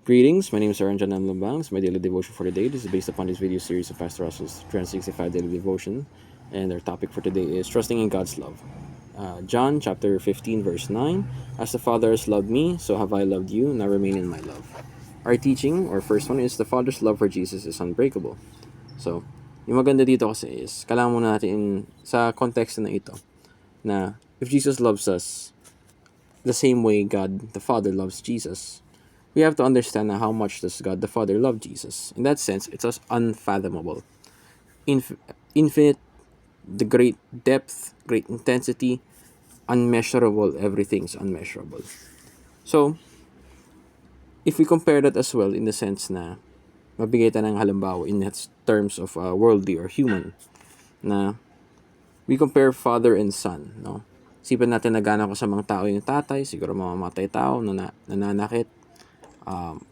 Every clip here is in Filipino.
Greetings, my name is Aranjan Lambangs. My daily devotion for today this is based upon this video series of Pastor Russell's 365 Daily Devotion. And our topic for today is Trusting in God's Love. John chapter 15 verse 9, As the Father has loved me, so have I loved you, now remain in my love. Our teaching, or first one, is the Father's love for Jesus is unbreakable. So, yung maganda dito kasi is, kailangan muna natin sa context na ito, na if Jesus loves us the same way God the Father loves Jesus, we have to understand how much does God the Father love Jesus. In that sense, it's as unfathomable. Infinite, the great depth, great intensity, unmeasurable, everything's unmeasurable. So, if we compare that as well in the sense na mabigay tayo ng halimbawa in terms of worldly or human, na we compare father and son, no? Sipan natin nagana ko sa mga tao yung tatay, siguro mamamatay tao, nananakit,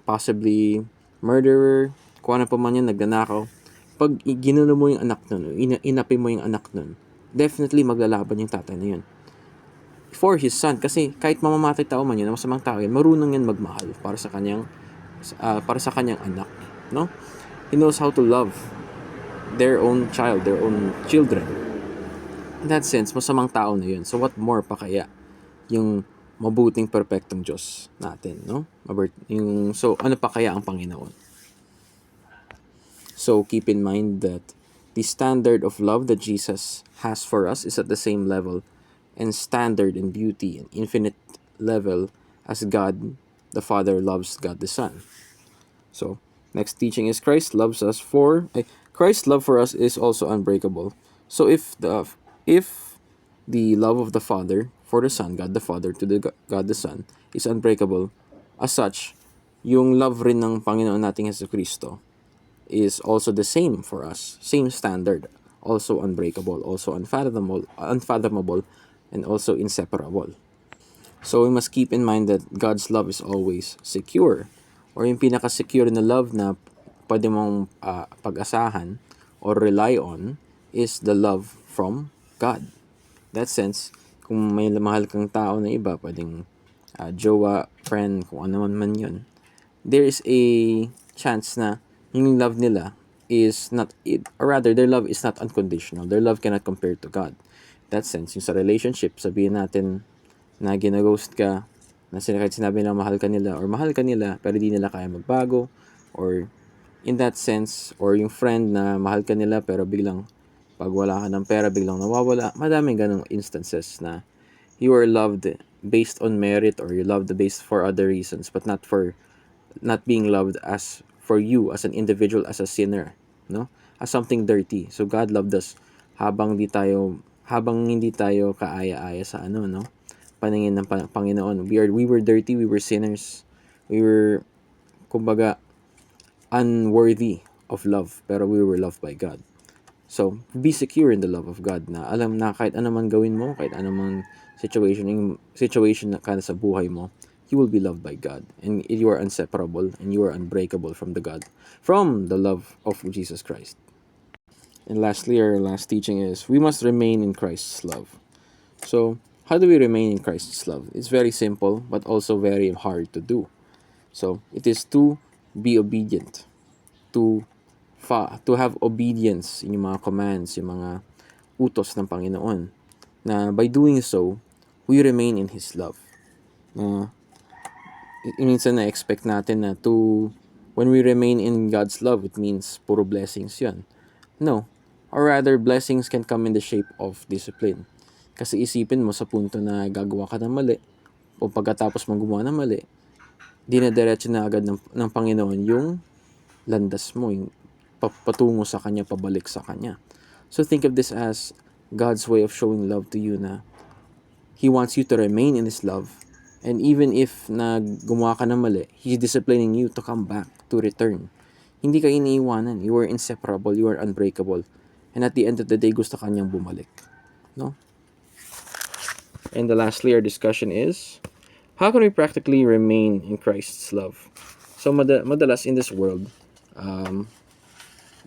possibly murderer, kung ano pa man yan, nagnanakaw. Pag ginulo mo yung anak nun, inapi mo yung anak nun, definitely maglalaban yung tatay na yun for his son, kasi kahit mamamatay tao man yun, masamang tao yan, marunong yan magmahal para sa kanyang anak, no? He knows how to love their own child, their own children. In that sense, masamang tao na yun. So what more pa kaya yung mabuting perpektong Diyos natin, no? So ano pa kaya ang Panginoon? So keep in mind that the standard of love that Jesus has for us is at the same level and standard and beauty and infinite level as God the Father loves God the Son. So next teaching is Christ's love for us is also unbreakable. So if the love of the Father for the Son, God the Father to the God the Son is unbreakable, as such, yung love rin ng Panginoon nating Jesucristo is also the same for us, same standard, also unbreakable, also unfathomable, and also inseparable. So we must keep in mind that God's love is always secure, or yung pinaka-secure na love na pwede mong pag-asahan or rely on is the love from God. In that sense, kung may mahal kang tao na iba, pwedeng jowa, friend, kung ano man yun, there is a chance na yung love nila is not, or rather, their love is not unconditional. Their love cannot compare to God. In that sense, yung sa relationship, sabihin natin na ginaghost ka, na kahit sinabi nila mahal ka nila, pero di nila kaya magbago, or in that sense, or yung friend na mahal ka nila, pero biglang, pag wala ka ng pera, biglang nawawala. Madaming ganong instances na you are loved based on merit, or you loved based for other reasons, but not being loved as for you as an individual, as a sinner, no? As something dirty. So God loved us habang hindi tayo kaaya-aya sa no? Paningin ng Panginoon. We were dirty, we were sinners. We were kumbaga unworthy of love, pero we were loved by God. So, be secure in the love of God na alam na kahit ano man gawin mo, kahit ano man situation na kana sa buhay mo, you will be loved by God, and you are inseparable and you are unbreakable from the love of Jesus Christ. And lastly, our last teaching is we must remain in Christ's love. So, how do we remain in Christ's love? It's very simple, but also very hard to do. So, it is to be obedient, to have obedience in yung mga commands, yung mga utos ng Panginoon. Na by doing so, we remain in His love. Minsan na-expect natin na when we remain in God's love, it means puro blessings yun. No. Or rather, blessings can come in the shape of discipline. Kasi isipin mo sa punto na gagawa ka ng mali, o pagkatapos mong gumawa ng mali, dinadiretso na agad ng Panginoon yung landas mo, yung patungo sa Kanya, pabalik sa Kanya. So think of this as God's way of showing love to you na He wants you to remain in His love. And even if gumawa ka ng mali, He's disciplining you to come back, to return. Hindi ka iniiwanan. You are inseparable. You are unbreakable. And at the end of the day, gusto kanyang bumalik. No? And lastly, our discussion is, how can we practically remain in Christ's love? So, madalas in this world,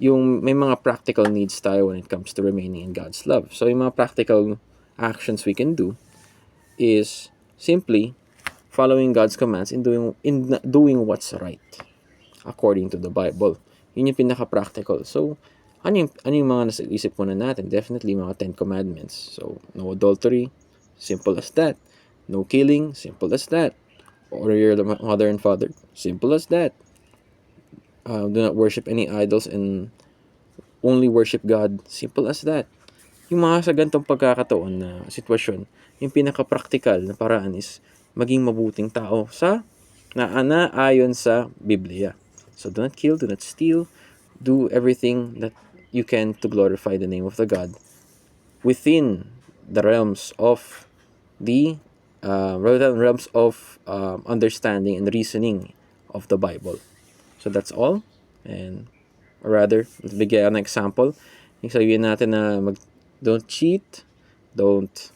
yung may mga practical needs tayo when it comes to remaining in God's love. So, yung mga practical actions we can do is simply following God's commands in doing what's right according to the Bible. Yun yung pinaka-practical. So, ano yung mga nasa isip muna natin? Definitely mga 10 commandments. So, no adultery, simple as that. No killing, simple as that. Honor your mother and father, simple as that. Do not worship any idols and only worship God, simple as that. Yung mga sa gantong pagkakataon na sitwasyon, yung pinaka-practical na paraan is maging mabuting tao na ayon sa Biblia. So do not kill, do not steal, do everything that you can to glorify the name of the God within the realms of understanding and reasoning of the Bible. So that's all. And or rather, let's bigyan an example. Yung sabihin natin na don't cheat, don't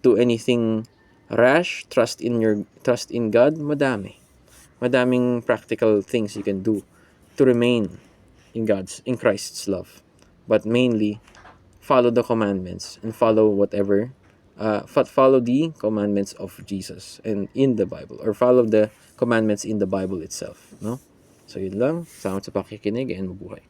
do anything rash, trust in God. Madaming practical things you can do to remain in Christ's love. But mainly, follow the commandments and follow the commandments of Jesus and in the Bible, or follow the commandments in the Bible itself, no? So yun lang, salamat sa pakikinig and mabuhay.